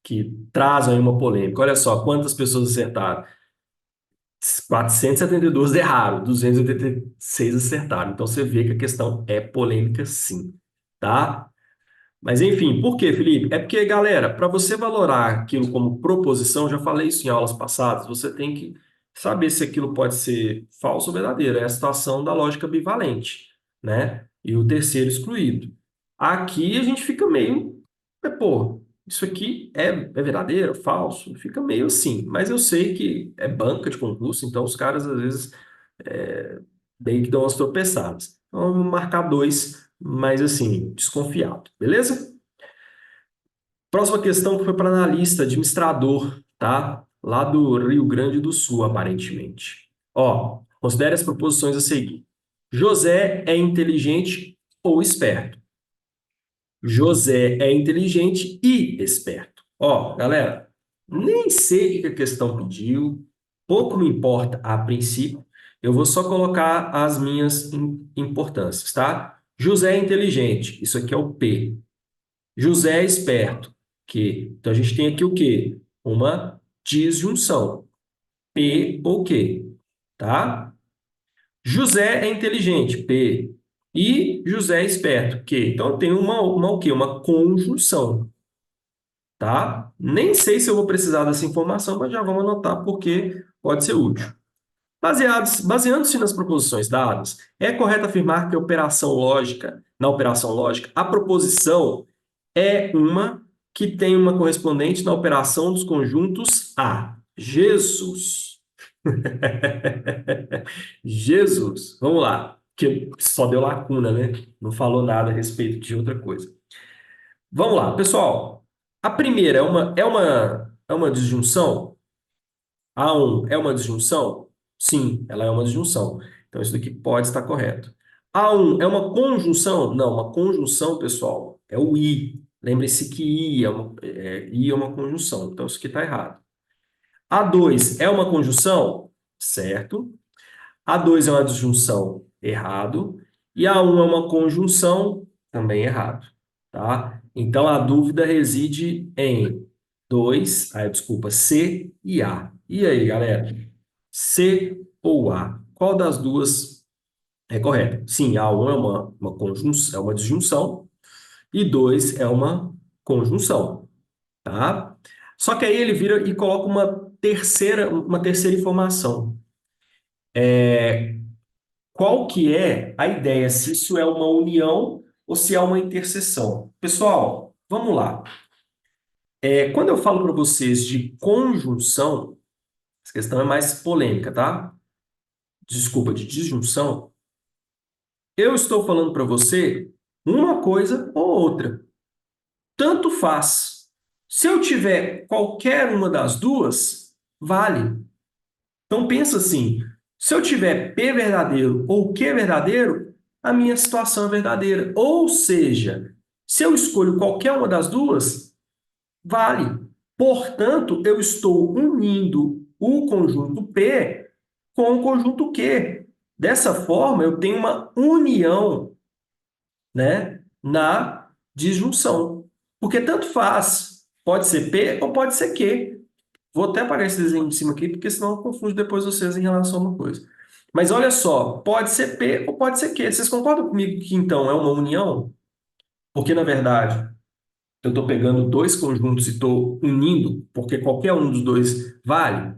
que traz aí uma polêmica. Olha só, quantas pessoas acertaram? 472 erraram, 286 acertaram. Então você vê que a questão é polêmica sim, tá? Mas enfim, por quê, Felipe? É porque, galera, para você valorar aquilo como proposição, já falei isso em aulas passadas, você tem que saber se aquilo pode ser falso ou verdadeiro. É a situação da lógica bivalente, né? E o terceiro excluído. Aqui a gente fica meio, pô, isso aqui é verdadeiro, falso? Fica meio assim. Mas eu sei que é banca de concurso, então os caras às vezes é, meio que dão umas tropeçadas. Então, eu vou marcar dois, mas assim, desconfiado, beleza? Próxima questão que foi para analista, administrador, tá? Lá do Rio Grande do Sul, aparentemente. Ó, considere as proposições a seguir. José é inteligente ou esperto? José é inteligente e esperto. Ó, galera, nem sei o que a questão pediu, pouco me importa a princípio, eu vou só colocar as minhas importâncias, tá? José é inteligente, isso aqui é o P. José é esperto, Q. Então a gente tem aqui o quê? Uma disjunção, P ou Q, tá? José é inteligente, P. E José é esperto, Q. Então eu tenho uma o quê? Uma conjunção, tá? Nem sei se eu vou precisar dessa informação, mas já vamos anotar porque pode ser útil. Baseando-se nas proposições dadas, é correto afirmar que na operação lógica, a proposição é uma que tem uma correspondente na operação dos conjuntos A. Jesus. Jesus. Vamos lá. Que só deu lacuna, né? Não falou nada a respeito de outra coisa. Vamos lá, pessoal. A primeira é uma disjunção? A1 é uma disjunção? Sim, ela é uma disjunção. Então, isso daqui pode estar correto. A1 é uma conjunção? Não, uma conjunção, pessoal, é o I. Lembre-se que I é uma conjunção, então isso aqui está errado. A2 é uma conjunção? Certo. A2 é uma disjunção? Errado. E A1 é uma conjunção? Também errado. Tá? Então, a dúvida reside em desculpa, C e A. E aí, galera? C ou A? Qual das duas é correta? Sim, A1 é uma conjunção, é uma disjunção e 2 é uma conjunção, tá? Só que aí ele vira e coloca uma terceira informação. Qual que é a ideia? Se isso é uma união ou se é uma interseção? Pessoal, vamos lá. Quando eu falo para vocês de conjunção, essa questão é mais polêmica, tá? Desculpa, de disjunção, eu estou falando para você uma coisa ou outra. Tanto faz. Se eu tiver qualquer uma das duas, vale. Então pensa assim, se eu tiver P verdadeiro ou Q verdadeiro, a minha situação é verdadeira. Ou seja, se eu escolho qualquer uma das duas, vale. Portanto, eu estou unindo o conjunto P com o conjunto Q. Dessa forma, eu tenho uma união, né, na disjunção. Porque tanto faz, pode ser P ou pode ser Q. Vou até apagar esse desenho de cima aqui, porque senão eu confundo depois vocês em relação a uma coisa. Mas olha só, pode ser P ou pode ser Q. Vocês concordam comigo que então é uma união? Porque, na verdade, eu estou pegando dois conjuntos e estou unindo, porque qualquer um dos dois vale.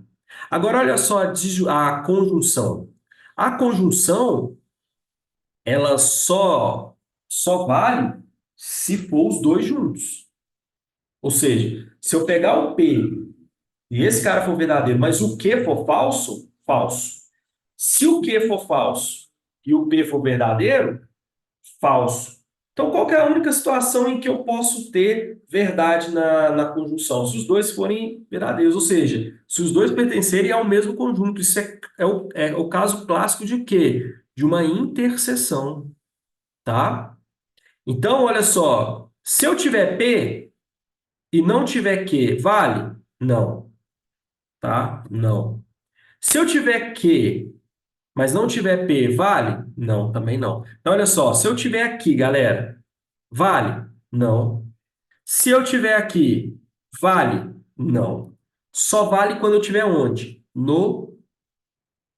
Agora, olha só a conjunção. A conjunção, ela só vale se for os dois juntos. Ou seja, se eu pegar o P e esse cara for verdadeiro, mas o Q for falso, falso. Se o Q for falso e o P for verdadeiro, falso. Então, qual que é a única situação em que eu posso ter verdade na conjunção? Se os dois forem verdadeiros, ou seja, se os dois pertencerem ao mesmo conjunto. Isso é o caso clássico de quê? De uma interseção, tá? Então, olha só, se eu tiver P e não tiver Q, vale? Não, tá? Não. Se eu tiver Q, mas não tiver P, vale? Não, também não. Então, olha só, se eu tiver aqui, galera, vale? Não. Se eu tiver aqui, vale? Não. Só vale quando eu tiver onde?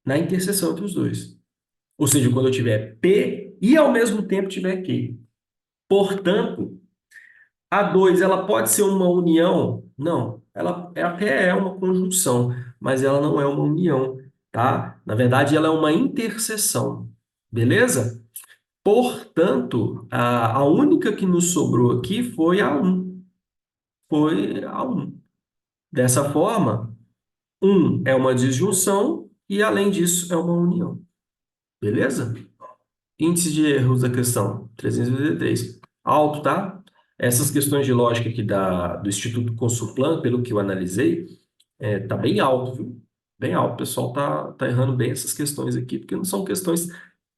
Na interseção entre os dois. Ou seja, quando eu tiver P e ao mesmo tempo tiver Q. Portanto, a 2 ela pode ser uma união? Não, ela até é uma conjunção, mas ela não é uma união, tá? Na verdade, ela é uma interseção, beleza? Portanto, a única que nos sobrou aqui foi a um. Foi a um. Dessa forma, um é uma disjunção e, além disso, é uma união, beleza? Índice de erros da questão, 383. Alto, tá? Essas questões de lógica aqui do Instituto Consulplan, pelo que eu analisei, tá bem alto, viu? Bem alto. O pessoal tá errando bem essas questões aqui, porque não são questões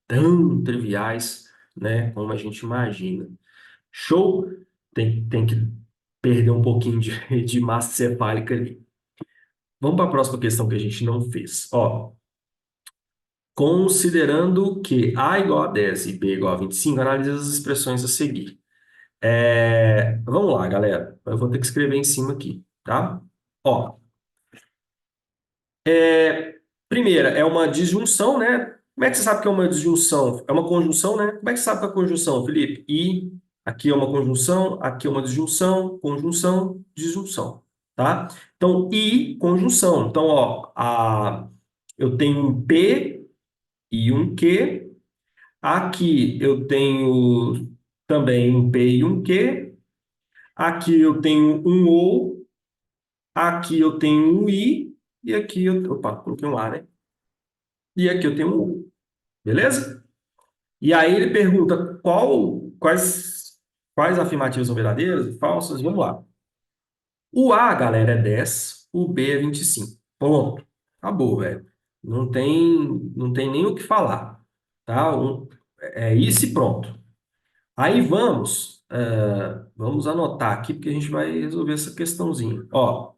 tão triviais, né, como a gente imagina. Show? Tem que perder um pouquinho de massa cefálica ali. Vamos para a próxima questão que a gente não fez. Ó, considerando que A igual a 10 e B igual a 25, analise as expressões a seguir. Vamos lá, galera. Eu vou ter que escrever em cima aqui, tá? Ó, primeira é uma disjunção, né? Como é que você sabe que é uma disjunção? É uma conjunção, né? Como é que você sabe que é conjunção, Felipe? E aqui é uma conjunção, aqui é uma disjunção, conjunção, disjunção, tá? Então, e conjunção. Então, ó, eu tenho um P e um Q. Aqui eu tenho também um P e um Q. Aqui eu tenho um ou. Aqui eu tenho um i. E aqui eu. Opa, coloquei um a, né? E aqui eu tenho um u. Beleza? E aí ele pergunta quais afirmativas são verdadeiras e falsas. Vamos lá. O A, galera, é 10. O B é 25. Ponto. Acabou, velho. Não tem nem o que falar. Tá? É isso e pronto. Aí vamos anotar aqui, porque a gente vai resolver essa questãozinha. Ó,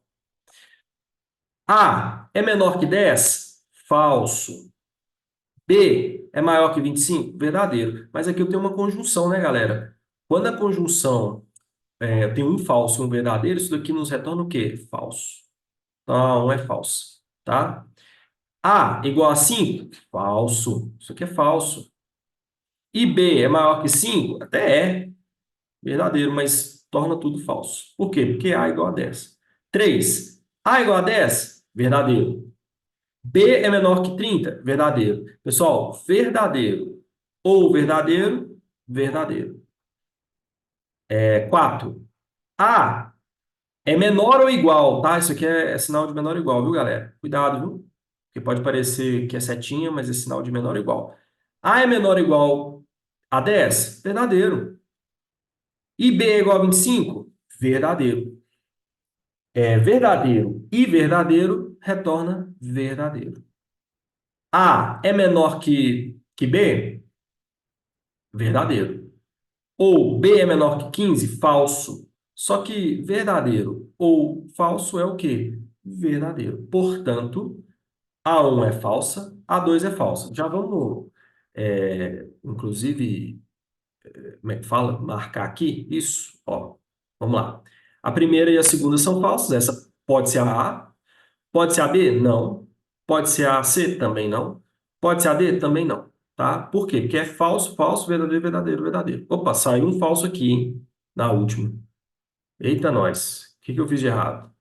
A é menor que 10? Falso. B é maior que 25? Verdadeiro. Mas aqui eu tenho uma conjunção, né, galera? Quando a conjunção tem um falso e um verdadeiro, isso daqui nos retorna o quê? Falso. Então, a 1 é falso, tá? A igual a 5? Falso. Isso aqui é falso. E B é maior que 5? Até é. Verdadeiro, mas torna tudo falso. Por quê? Porque A é igual a 10. 3. A é igual a 10? Verdadeiro. B é menor que 30? Verdadeiro. Pessoal, verdadeiro ou verdadeiro, verdadeiro. 4. A é menor ou igual, tá? Isso aqui é sinal de menor ou igual, viu, galera? Cuidado, viu? Porque pode parecer que é setinha, mas é sinal de menor ou igual. A é menor ou igual a 10? Verdadeiro. E B é igual a 25? Verdadeiro. Verdadeiro e verdadeiro retorna verdadeiro. A é menor que B? Verdadeiro. Ou B é menor que 15? Falso. Só que verdadeiro ou falso é o quê? Verdadeiro. Portanto, A1 é falsa, A2 é falsa. Já vamos, inclusive, como é que fala? Marcar aqui? Isso. Ó, vamos lá. A primeira e a segunda são falsas. Essa pode ser a A. Pode ser a B? Não. Pode ser a C? Também não. Pode ser a D? Também não. Tá? Por quê? Porque é falso, falso, verdadeiro, verdadeiro, verdadeiro. Opa, saiu um falso aqui, hein? Na última. Eita, nós. O que que eu fiz de errado?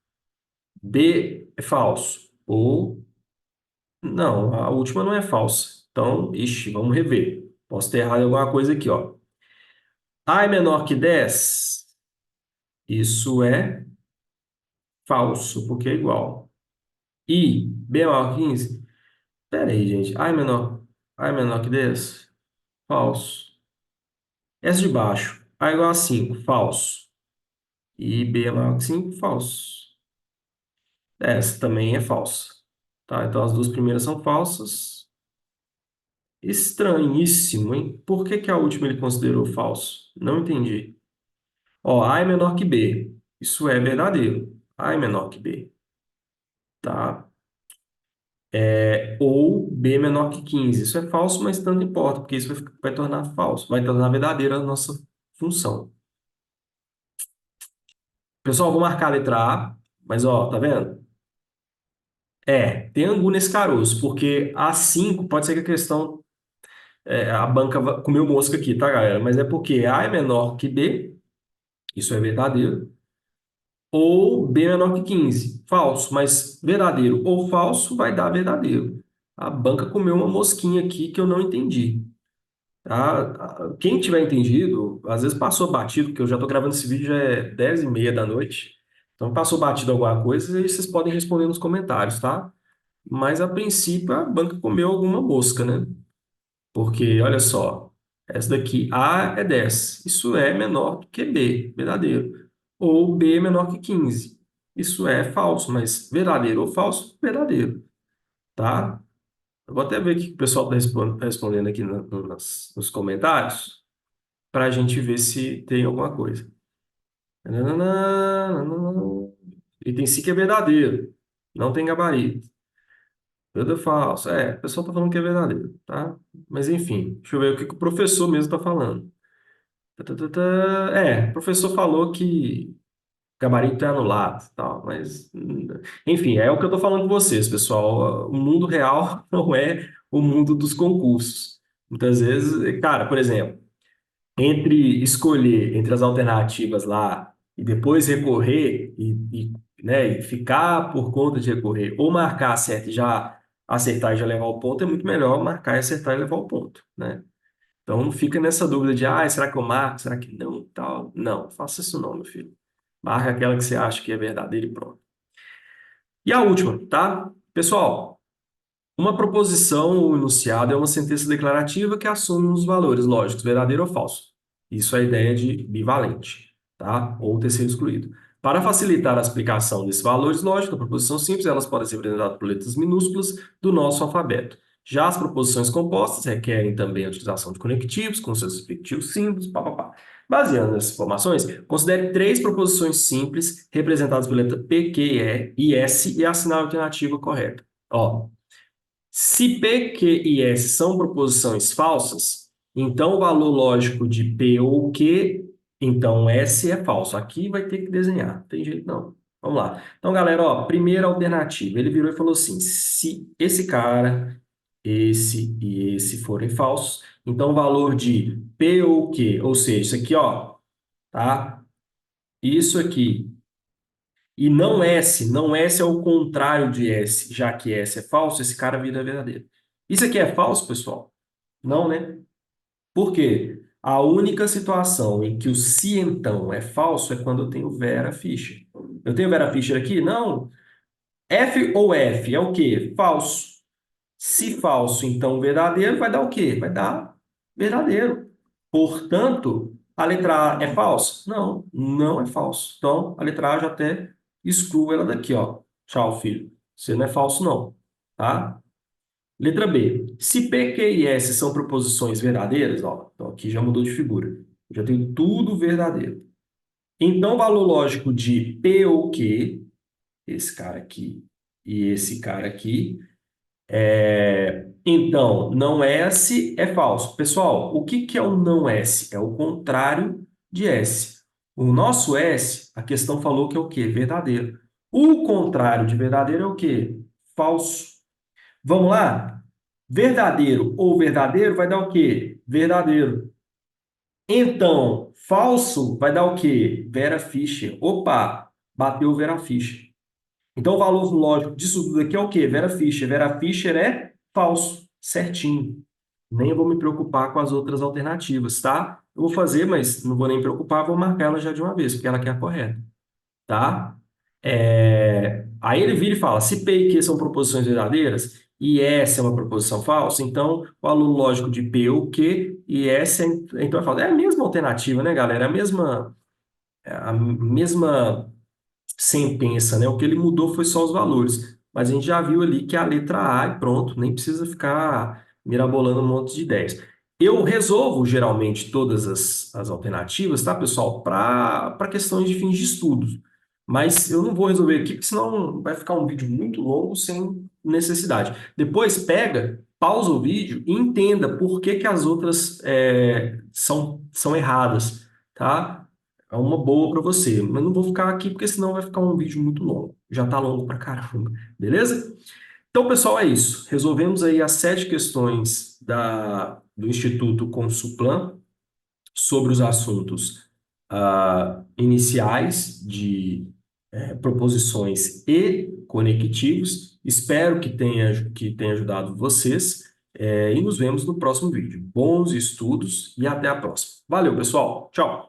B é falso. Ou. Não, a última não é falsa. Então, ixi, vamos rever. Posso ter errado em alguma coisa aqui, ó. A é menor que 10. Isso é falso, porque é igual. E B é maior que 15. Pera aí, gente. A é menor que 10? Falso. S de baixo, A igual a 5, falso. E B é maior que 5, falso. Essa também é falsa. Tá? Então as duas primeiras são falsas. Estranhíssimo, hein? Por que que a última ele considerou falso? Não entendi. Ó, A é menor que B. Isso é verdadeiro. A é menor que B. Tá? Ou B é menor que 15. Isso é falso, mas tanto importa, porque isso vai tornar falso, vai tornar verdadeira a nossa função. Pessoal, vou marcar a letra A, mas ó, tá vendo? Tem angu nesse caroço, porque A5 pode ser que a questão, a banca comeu mosca aqui, tá, galera? Mas é porque A é menor que B, isso é verdadeiro, ou B é menor que 15, falso, mas verdadeiro ou falso vai dar verdadeiro. A banca comeu uma mosquinha aqui que eu não entendi. Tá? Quem tiver entendido, às vezes passou batido, porque eu já estou gravando esse vídeo, já é 10h30 da noite. Então passou batido alguma coisa e vocês podem responder nos comentários, tá? Mas a princípio a banca comeu alguma mosca, né? Porque, olha só, essa daqui, A é 10. Isso é menor do que B, verdadeiro. Ou B é menor que 15. Isso é falso, mas verdadeiro ou falso, verdadeiro, tá? Eu vou até ver o que o pessoal está respondendo aqui nos comentários, para a gente ver se tem alguma coisa. Nananana, nananana. Item 5 é verdadeiro, não tem gabarito. Tudo é falso. O pessoal está falando que é verdadeiro, tá? Mas enfim, deixa eu ver o que que o professor mesmo está falando. Tá, tá, tá, tá. O professor falou que gabarito é anulado, tal, mas enfim, é o que eu estou falando com vocês, pessoal. O mundo real não é o mundo dos concursos. Muitas vezes, cara, por exemplo, entre escolher entre as alternativas lá e depois recorrer né, e ficar por conta de recorrer ou marcar certo e já acertar e já levar o ponto, é muito melhor marcar e acertar e levar o ponto, né? Então não fica nessa dúvida de, será que eu marco, será que não, tal. Não, faça isso não, meu filho. Marca aquela que você acha que é verdadeira e pronto. E a última, tá? Pessoal, uma proposição ou enunciado é uma sentença declarativa que assume os valores lógicos, verdadeiro ou falso. Isso é a ideia de bivalente, tá? Ou terceiro excluído. Para facilitar a explicação desses valores lógicos, a proposição simples, elas podem ser representadas por letras minúsculas do nosso alfabeto. Já as proposições compostas requerem também a utilização de conectivos com seus respectivos símbolos, papapá. Baseando nessas informações, considere três proposições simples representadas por letra P, Q, E e S e assinale a alternativa correta. Ó, se P, Q e S são proposições falsas, então o valor lógico de P ou Q, então S é falso. Aqui vai ter que desenhar, não tem jeito não. Vamos lá. Então, galera, ó, primeira alternativa. Ele virou e falou assim: se esse cara, esse e esse forem falsos, então o valor de P ou Q, ou seja, isso aqui, ó, tá? Isso aqui. E não S, não S é o contrário de S, já que S é falso, esse cara vira verdadeiro. Isso aqui é falso, pessoal? Não, né? Por quê? A única situação em que o se então é falso é quando eu tenho Vera Fischer. Eu tenho Vera Fischer aqui? Não. F ou F é o quê? Falso. Se falso, então verdadeiro, vai dar o quê? Vai dar verdadeiro. Portanto, a letra A é falsa? Não, não é falso. Então, a letra A já até excluo ela daqui, ó. Tchau, filho. Você não é falso, não. Tá? Letra B. Se P, Q e S são proposições verdadeiras, ó. Então, aqui já mudou de figura. Já tenho tudo verdadeiro. Então, o valor lógico de P ou Q, esse cara aqui e esse cara aqui, então, não S é falso. Pessoal, o que que é o não S? É o contrário de S. O nosso S, a questão falou que é o quê? Verdadeiro. O contrário de verdadeiro é o quê? Falso. Vamos lá? Verdadeiro ou verdadeiro vai dar o quê? Verdadeiro. Então, falso vai dar o quê? Vera Fischer. Opa, bateu Vera Fischer. Então, o valor lógico disso tudo aqui é o quê? Vera Fischer. Vera Fischer é falso, certinho. Nem vou me preocupar com as outras alternativas, tá? Eu vou fazer, mas não vou nem me preocupar, vou marcar ela já de uma vez, porque ela aqui é a correta, tá? Aí ele vira e fala, se P e Q são proposições verdadeiras, e S é uma proposição falsa, então o aluno lógico de P ou Q e S então é falso. É a mesma alternativa, né, galera? É a mesma sentença, né? O que ele mudou foi só os valores. Mas a gente já viu ali que é a letra A e pronto, nem precisa ficar mirabolando um monte de ideias. Eu resolvo geralmente todas as alternativas, tá, pessoal, para questões de fins de estudos. Mas eu não vou resolver aqui, porque senão vai ficar um vídeo muito longo sem necessidade. Depois pega, pausa o vídeo e entenda por que que as outras são erradas, tá? É uma boa para você, mas não vou ficar aqui porque senão vai ficar um vídeo muito longo. Já tá longo pra caramba, beleza? Então, pessoal, é isso. Resolvemos aí as 7 questões do Instituto Consuplan sobre os assuntos iniciais de proposições e conectivos. Espero que tenha ajudado vocês e nos vemos no próximo vídeo. Bons estudos e até a próxima. Valeu, pessoal. Tchau.